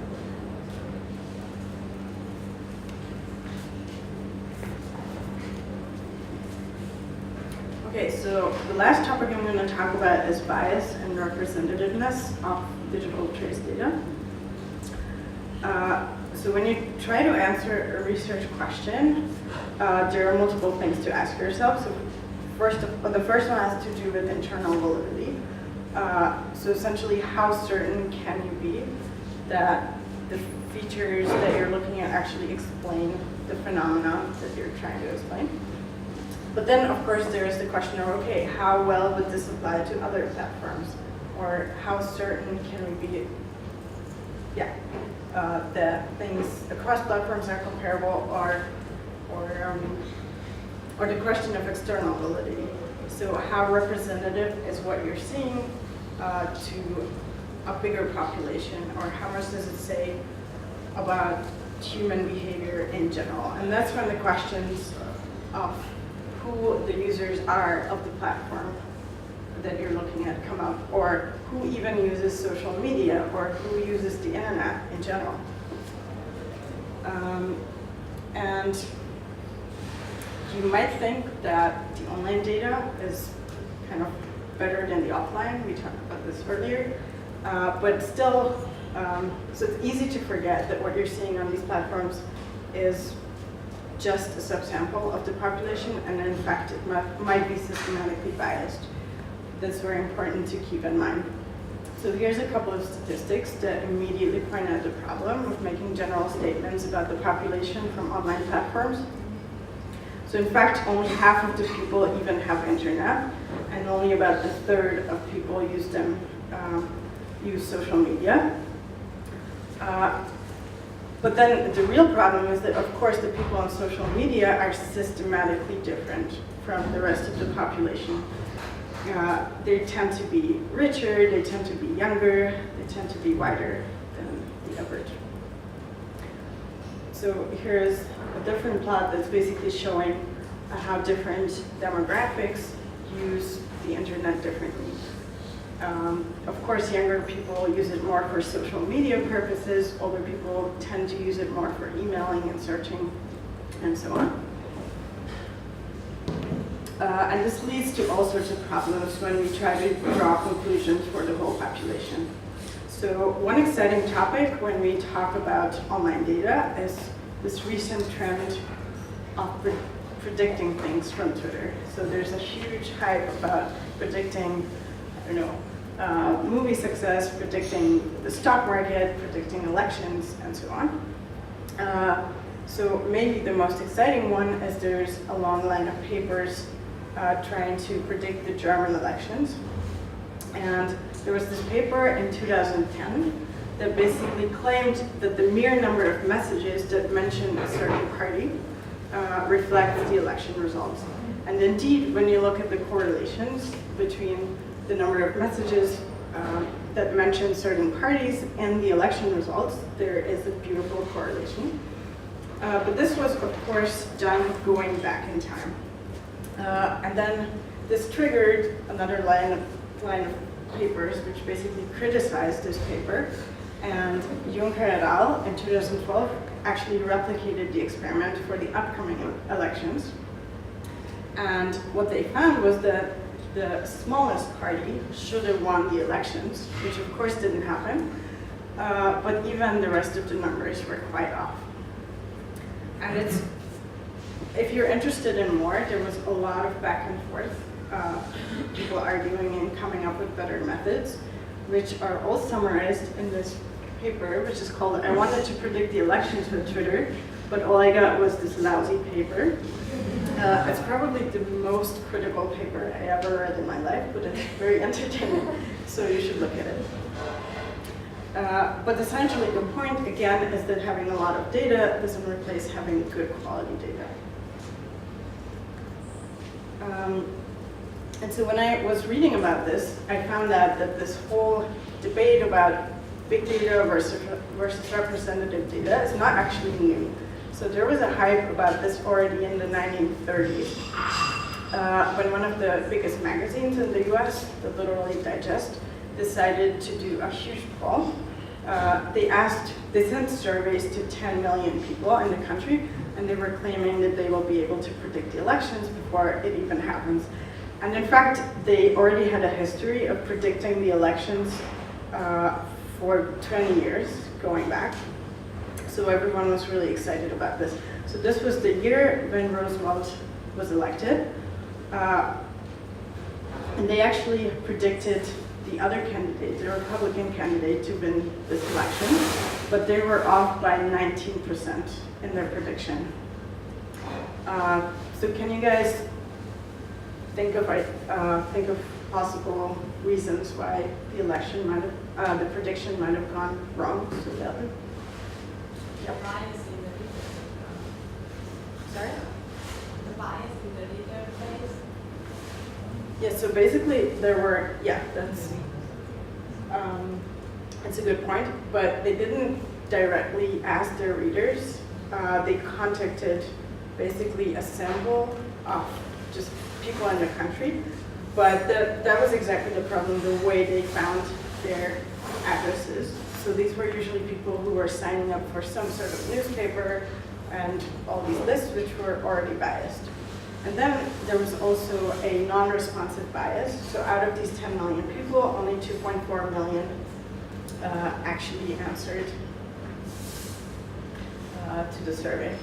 Okay, so the last topic I'm going to talk about is bias and representativeness of digital trace data. So when you try to answer a research question, there are multiple things to ask yourself. So the first one has to do with internal validity. So essentially, how certain can you be that the features that you're looking at actually explain the phenomenon that you're trying to explain? But then, of course, there is the question of, okay, how well would this apply to other platforms? Or how certain can we be that things across platforms are comparable, or the question of external validity. So how representative is what you're seeing to a bigger population, or how much does it say about human behavior in general? And that's when the questions of who the users are of the platform that you're looking at come up, or who even uses social media, or who uses the internet in general. And you might think that the online data is kind of better than the offline. We talked about this earlier. But still, so it's easy to forget that what you're seeing on these platforms is just a subsample of the population, and in fact, it might be systematically biased. That's very important to keep in mind. So here's a couple of statistics that immediately point out the problem of making general statements about the population from online platforms. So in fact, only half of the people even have internet, and only about a third of people use social media. But then the real problem is that, of course, the people on social media are systematically different from the rest of the population. They tend to be richer, they tend to be younger, they tend to be whiter than the average. So here's a different plot that's basically showing how different demographics use the internet differently. Of course, younger people use it more for social media purposes. Older people tend to use it more for emailing and searching, and so on. And this leads to all sorts of problems when we try to draw conclusions for the whole population. So one exciting topic when we talk about online data is this recent trend of predicting things from Twitter. So there's a huge hype about predicting, movie success, predicting the stock market, predicting elections, and so on. So maybe the most exciting one is there's a long line of papers trying to predict the German elections. And there was this paper in 2010 that basically claimed that the mere number of messages that mention a certain party reflects the election results. And indeed, when you look at the correlations between the number of messages that mention certain parties and the election results, there is a beautiful correlation. But this was, of course, done going back in time. And then this triggered another line of papers which basically criticized this paper. And Juncker et al. In 2012 actually replicated the experiment for the upcoming elections. And what they found was that the smallest party should have won the elections, which of course didn't happen. But even the rest of the numbers were quite off. And if you're interested in more, there was a lot of back and forth, people arguing and coming up with better methods, which are all summarized in this paper, which is called "I Wanted to Predict the Elections with Twitter, but all I got was this lousy paper." It's probably the most critical paper I ever read in my life, but it's very entertaining, so you should look at it. But essentially the point, again, is that having a lot of data doesn't replace having good quality data. And so when I was reading about this, I found out that this whole debate about big data versus representative data is not actually new. So there was a hype about this already in the 1930s, when one of the biggest magazines in the US, the Literary Digest, decided to do a huge poll. They sent surveys to 10 million people in the country, and they were claiming that they will be able to predict the elections before it even happens. And in fact, they already had a history of predicting the elections for 20 years going back. So everyone was really excited about this. So this was the year when Roosevelt was elected. And they actually predicted the other candidate, the Republican candidate, to win this election, but they were off by 19% in their prediction. So can you guys think of possible reasons why the election might have, the prediction might have gone wrong? So the other. Yep. Bias in the reader. Sorry? The bias in the reader base. Yeah, so basically there were, it's a good point, but they didn't directly ask their readers. They contacted basically a sample of just people in the country, but that was exactly the problem, the way they found their addresses. So these were usually people who were signing up for some sort of newspaper and all these lists which were already biased. And then there was also a non-responsive bias. So out of these 10 million people, only 2.4 million actually answered to the survey.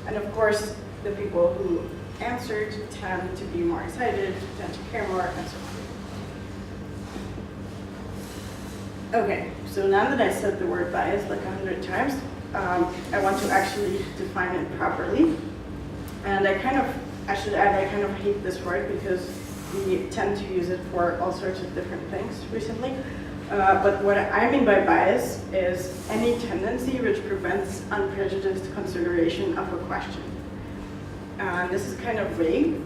And of course, the people who answered tend to be more excited, tend to care more, and so on. Okay, so now that I said the word bias like 100 times, I want to actually define it properly. And I should add, I kind of hate this word because we tend to use it for all sorts of different things recently. But what I mean by bias is any tendency which prevents unprejudiced consideration of a question. This is kind of vague.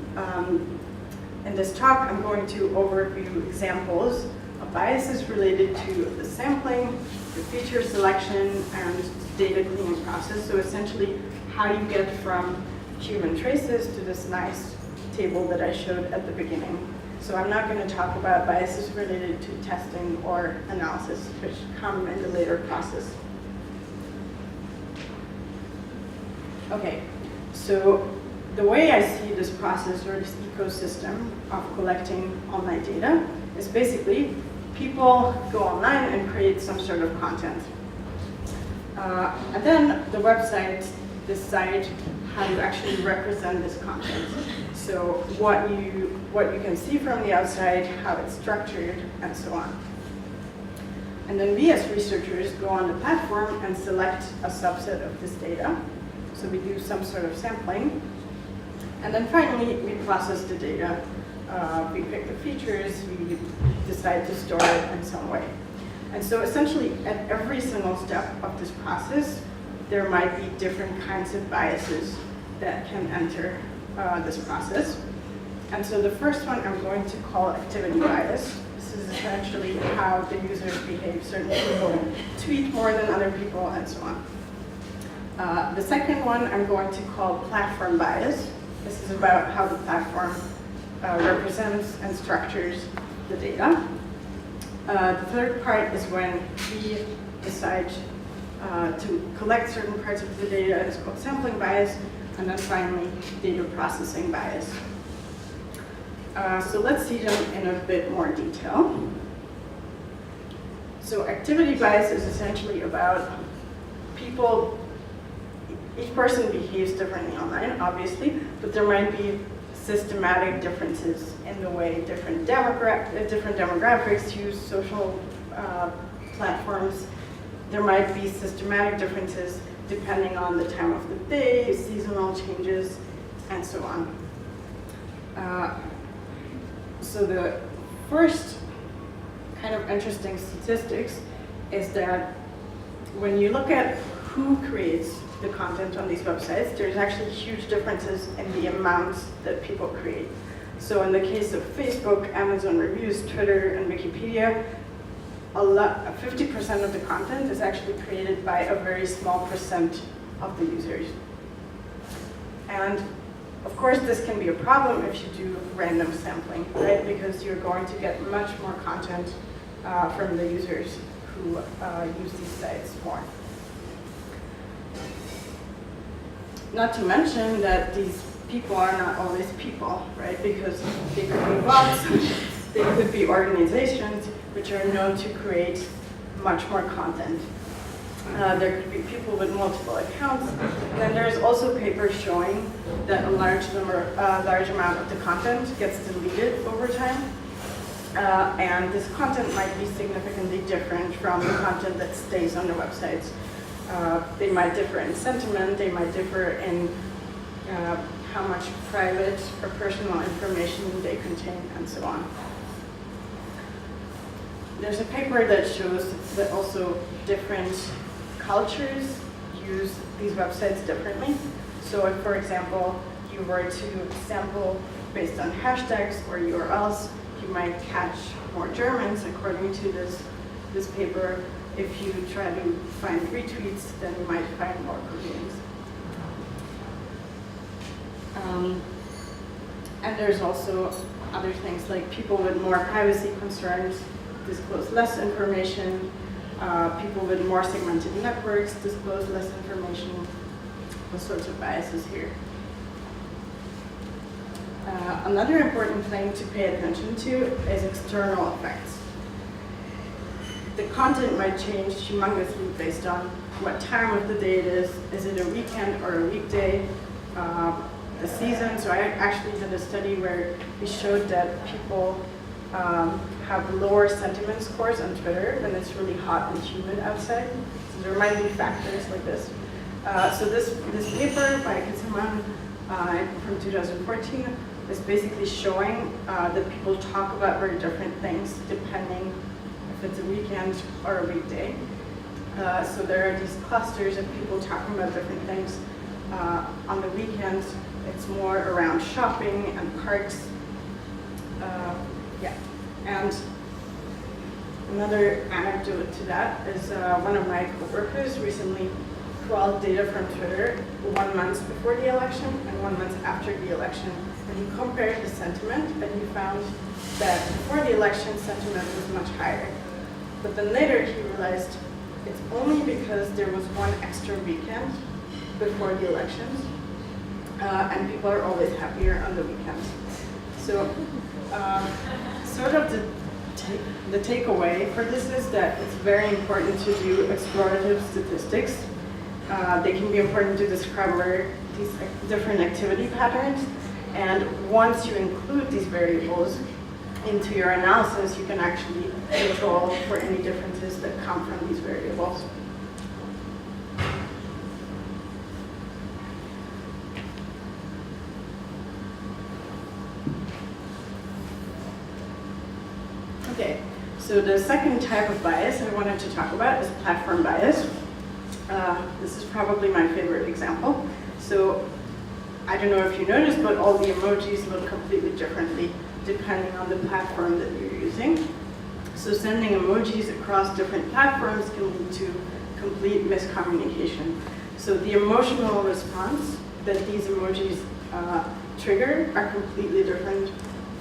In this talk, I'm going to overview examples of biases related to the sampling, the feature selection, and data cleaning process. So essentially, how you get from human traces to this nice table that I showed at the beginning. So I'm not going to talk about biases related to testing or analysis, which come in the later process. Okay, so the way I see this process or this ecosystem of collecting online data is basically people go online and create some sort of content. And then the websites decide how to actually represent this content. So what you can see from the outside, how it's structured, and so on. And then we as researchers go on the platform and select a subset of this data. So we do some sort of sampling. And then finally, we process the data. We pick the features, we decide to store it in some way. And so essentially, at every single step of this process, there might be different kinds of biases that can enter this process. And so the first one I'm going to call activity bias. This is essentially how the users behave. Certain people tweet more than other people, and so on. The second one I'm going to call platform bias. This is about how the platform represents and structures the data. The third part is when we decide to collect certain parts of the data. It's called sampling bias. And then finally, data processing bias. So let's see them in a bit more detail. So activity bias is essentially about people, each person behaves differently online, obviously, but there might be systematic differences in the way different demographics use social platforms. There might be systematic differences depending on the time of the day, seasonal changes, and so on. So the first kind of interesting statistics is that when you look at who creates the content on these websites, there's actually huge differences in the amounts that people create. So in the case of Facebook, Amazon reviews, Twitter, and Wikipedia, 50% of the content is actually created by a very small percent of the users. And of course, this can be a problem if you do random sampling, right? Because you're going to get much more content from the users who use these sites more. Not to mention that these people are not always people, right? Because they could be bots, they could be organizations which are known to create much more content. There could be people with multiple accounts. And then there's also papers showing that a large amount of the content gets deleted over time. And this content might be significantly different from the content that stays on the websites. They might differ in sentiment, they might differ in how much private or personal information they contain, and so on. There's a paper that shows that also different cultures use these websites differently. So if, for example, you were to sample based on hashtags or URLs, you might catch more Germans, according to this paper. If you try to find retweets, then you might find more Koreans. And there's also other things like people with more privacy concerns disclose less information. People with more segmented networks disclose less information. All sorts of biases here. Another important thing to pay attention to is external effects. The content might change humongously based on what time of the day it is. Is it a weekend or a weekday? The season. So I actually did a study where we showed that people have lower sentiment scores on Twitter when it's really hot and humid outside. So there might be factors like this. So this paper by Kitsaman from 2014 is basically showing that people talk about very different things depending if it's a weekend or a weekday. So there are these clusters of people talking about different things. On the weekends, it's more around shopping and parks. And another anecdote to that is one of my coworkers recently crawled data from Twitter 1 month before the election and 1 month after the election. And he compared the sentiment, and he found that before the election, sentiment was much higher. But then later he realized it's only because there was one extra weekend before the elections, and people are always happier on the weekends. So sort of the takeaway for this is that it's very important to do explorative statistics. They can be important to discover these different activity patterns, and once you include these variables into your analysis, you can actually control for any differences that come from these variables. Okay, so the second type of bias I wanted to talk about is platform bias. This is probably my favorite example. So I don't know if you noticed, but all the emojis look completely differently depending on the platform that you're using. So sending emojis across different platforms can lead to complete miscommunication. So the emotional response that these emojis trigger are completely different.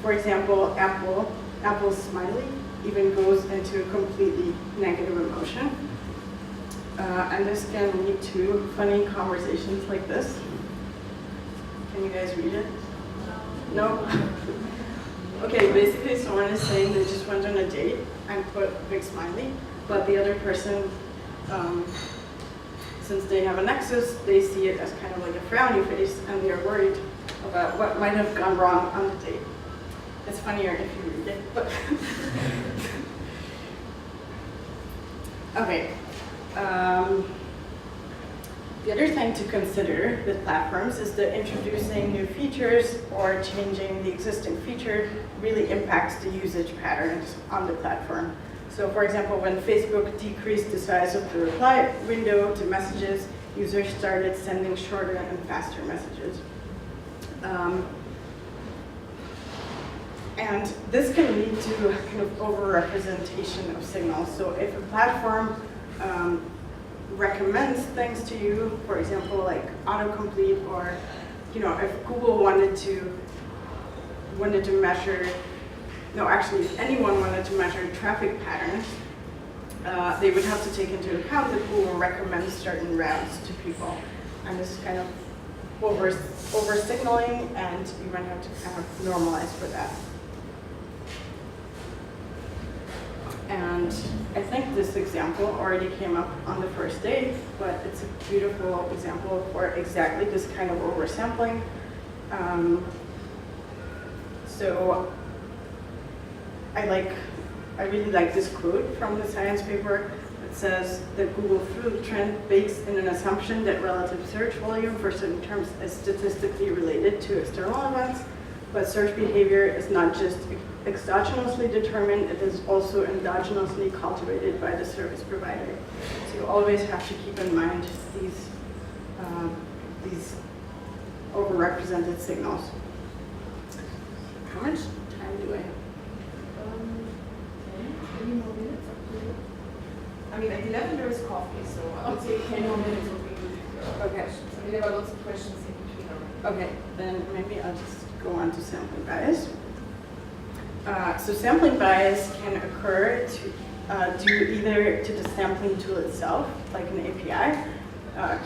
For example, Apple's smiley even goes into a completely negative emotion. And this can lead to funny conversations like this. Can you guys read it? No? Okay, basically someone is saying they just went on a date and put a big smiley, but the other person, since they have a nexus, they see it as kind of like a frowny face, and they are worried about what might have gone wrong on the date. It's funnier if you read it, but okay. The other thing to consider with platforms is that introducing new features or changing the existing feature really impacts the usage patterns on the platform. So for example, when Facebook decreased the size of the reply window to messages, users started sending shorter and faster messages. And this can lead to kind of over-representation of signals. So if a platform recommends things to you, for example, like autocomplete, or if Google wanted to measure, no, actually, if anyone wanted to measure traffic patterns, they would have to take into account that Google recommends certain routes to people. And this is kind of over-signaling, and you might have to kind of normalize for that. And I think this example already came up on the first day, but it's a beautiful example for exactly this kind of oversampling. So I really like this quote from the science paper. It says that Google through trend bakes in an assumption that relative search volume for certain terms is statistically related to external events, but search behavior is not just exogenously determined, it is also endogenously cultivated by the service provider. So you always have to keep in mind these overrepresented signals. How much time do I have? 10 more minutes up to. I mean, at 11 there is coffee, so I would say 10 more minutes would be good. Okay. I mean, there are lots of questions in between already. Okay, then maybe I'll just go on to sampling bias. So sampling bias can occur due either to the sampling tool itself, like an API,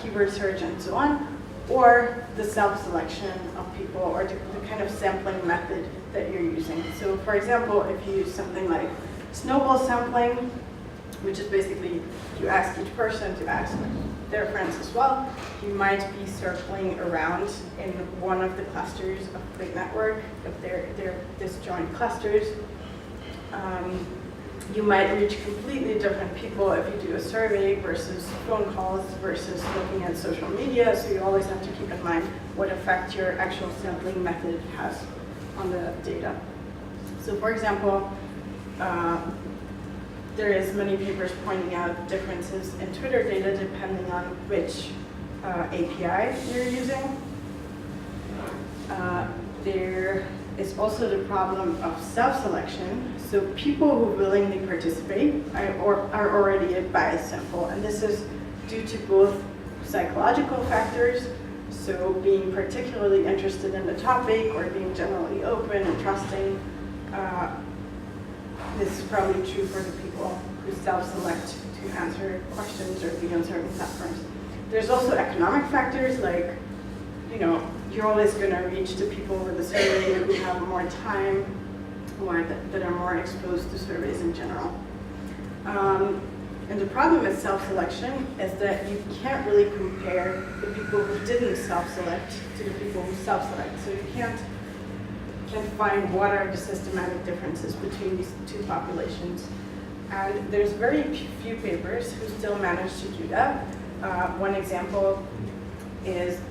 keyword search, and so on, or the self-selection of people, or the kind of sampling method that you're using. So for example, if you use something like snowball sampling, which is basically you ask each person to ask their friends as well, you might be circling around in one of the clusters of the network, if they're disjoint clusters. You might reach completely different people if you do a survey versus phone calls versus looking at social media, so you always have to keep in mind what effect your actual sampling method has on the data. So for example, there is many papers pointing out differences in Twitter data depending on which API you're using. There is also the problem of self-selection. So people who willingly participate are already a bias sample, and this is due to both psychological factors, so being particularly interested in the topic or being generally open and trusting. This is probably true for the people who self-select to answer questions or be on certain platforms. There's also economic factors, like, you're always going to reach the people with the survey who have more time or that are more exposed to surveys in general. And the problem with self-selection is that you can't really compare the people who didn't self-select to the people who self-select. So you can't find what are the systematic differences between these two populations. And there's very few papers who still manage to do that. One example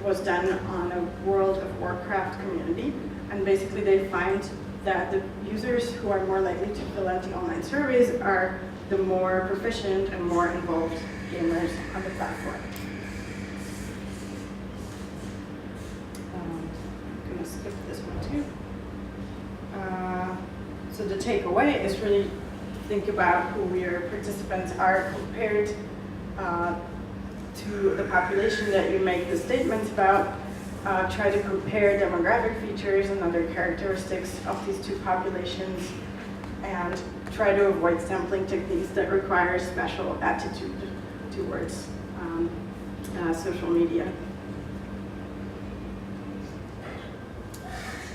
was done on a World of Warcraft community, and basically they find that the users who are more likely to fill out the online surveys are the more proficient and more involved gamers on the platform. I'm gonna skip this one too. So the takeaway is really think about who your participants are compared to the population that you make the statements about. Try to compare demographic features and other characteristics of these two populations, and try to avoid sampling techniques that require special attitude towards social media.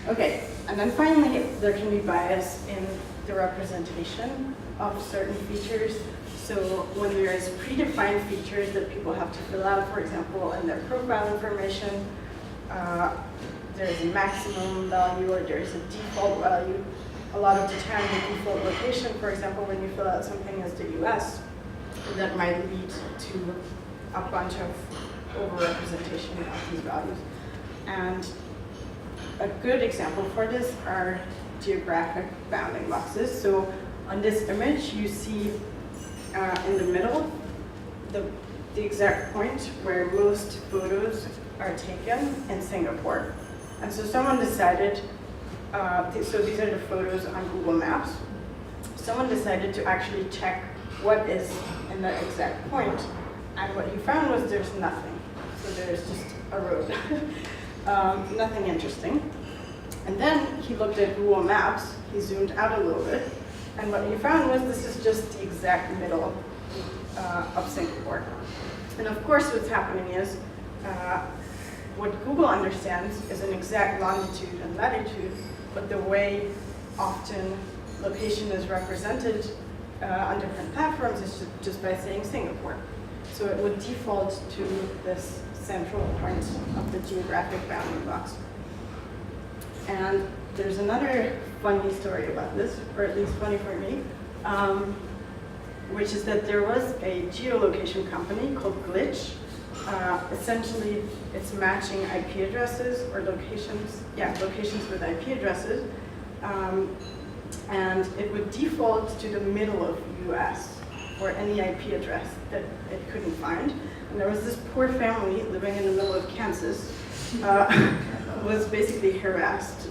Okay, and then finally, there can be bias in the representation of certain features. So when there is predefined features that people have to fill out, for example, in their profile information, there is a maximum value or there is a default value. A lot of the time, the default location, for example, when you fill out something as the US, that might lead to a bunch of overrepresentation of these values. And a good example for this are geographic bounding boxes. So on this image, you see in the middle the exact point where most photos are taken in Singapore. And so someone decided so these are the photos on Google Maps. Someone decided to actually check what is in that exact point, and what he found was there's nothing. So there's just a road, nothing interesting. And then he looked at Google Maps, he zoomed out a little bit, and what he found was this is just the exact middle of Singapore. And of course what's happening is, what Google understands is an exact longitude and latitude, but the way often location is represented on different platforms is just by saying Singapore. So it would default to this central point of the geographic bounding box. And there's another funny story about this, or at least funny for me, which is that there was a geolocation company called Glitch. Essentially, it's matching IP addresses or locations, locations with IP addresses. And it would default to the middle of US for any IP address that it couldn't find. And there was this poor family living in the middle of Kansas who was basically harassed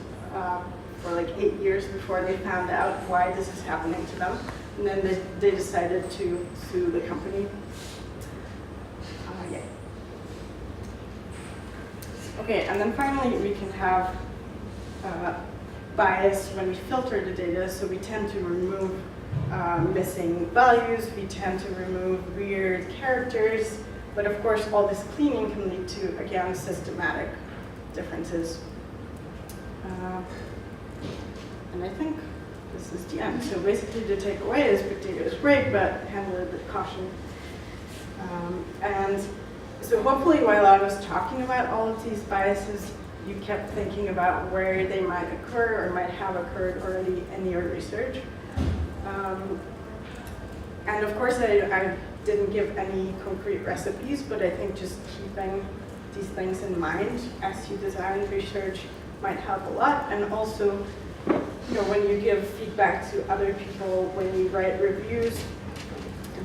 for like 8 years before they found out why this is happening to them. And then they decided to sue the company. Okay, and then finally we can have bias when we filter the data, so we tend to remove missing values, we tend to remove weird characters, but of course all this cleaning can lead to, again, systematic differences. And I think this is the end. So basically the takeaway is big data is great, but handle it with caution. And so hopefully while I was talking about all of these biases, you kept thinking about where they might occur or might have occurred already in your research. And of course I didn't give any concrete recipes, but I think just keeping these things in mind as you design research might help a lot. And also, when you give feedback to other people, when you write reviews,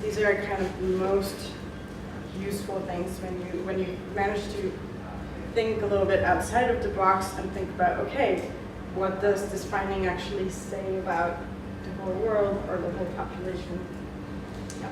these are kind of the most useful things when you manage to think a little bit outside of the box and think about, okay, what does this finding actually say about the whole world or the whole population? Yeah.